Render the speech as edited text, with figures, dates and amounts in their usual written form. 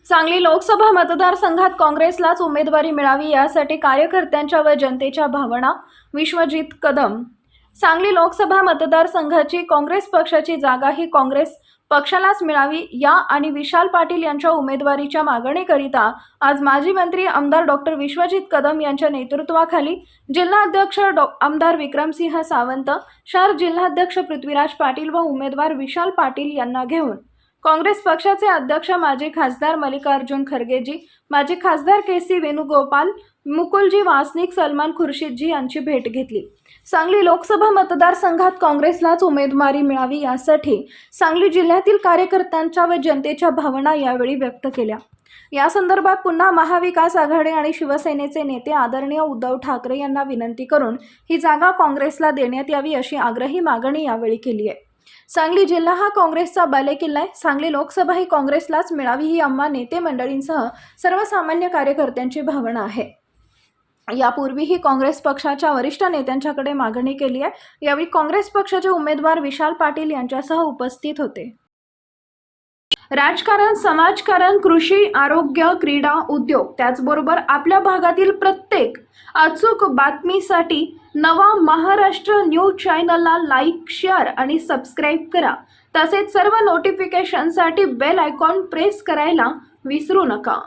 सांगली लोकसभा मतदारसंघात काँग्रेसलाच उमेदवारी मिळावी यासाठी कार्यकर्त्यांच्या व जनतेच्या भावना. विश्वजित कदम. सांगली लोकसभा मतदारसंघाची काँग्रेस पक्षाची जागा ही काँग्रेस पक्षालाच मिळावी या आणि विशाल पाटील यांच्या उमेदवारीच्या मागणीकरिता आज माजी मंत्री आमदार डॉक्टर विश्वजित कदम यांच्या नेतृत्वाखाली जिल्हाध्यक्ष आमदार विक्रमसिंह सावंत, शहर जिल्हाध्यक्ष पृथ्वीराज पाटील व उमेदवार विशाल पाटील यांना घेऊन काँग्रेस पक्षाचे अध्यक्ष माजी खासदार मल्लिकार्जुन खरगेजी, माजी खासदार केसी वेणुगोपाल, मुकुलजी वासनिक, सलमान खुर्शीदजी यांची भेट घेतली. सांगली लोकसभा मतदारसंघात काँग्रेसलाच उमेदवारी मिळावी यासाठी सांगली जिल्ह्यातील कार्यकर्त्यांच्या व जनतेच्या भावना यावेळी व्यक्त केल्या. या संदर्भात पुन्हा महाविकास आघाडी आणि शिवसेनेचे नेते आदरणीय उद्धव ठाकरे यांना विनंती करून ही जागा काँग्रेसला देण्यात यावी अशी आग्रही मागणी यावेळी केली आहे. सांगली जिल्हा हा काँग्रेसचा बालेकिल्ला आहे. सांगली लोकसभा ही काँग्रेसलाच मिळावी ही आम्हा नेते मंडळींसह सर्वसामान्य कार्यकर्त्यांची भावना आहे. यापूर्वीही काँग्रेस पक्षाच्या वरिष्ठ नेत्यांच्याकडे मागणी केली आहे. यावेळी काँग्रेस पक्षाचे उमेदवार विशाल पाटील यांच्यासह उपस्थित होते. राजकारण, समाजकारण, कृषी, आरोग्य, क्रीडा, उद्योग त्याचबरोबर आपल्या भागातील प्रत्येक अचूक बातमीसाठी नवा महाराष्ट्र न्यूज चॅनलला लाईक, शेअर आणि सबस्क्राईब करा. तसेच सर्व नोटिफिकेशनसाठी बेल आयकॉन प्रेस करायला विसरू नका.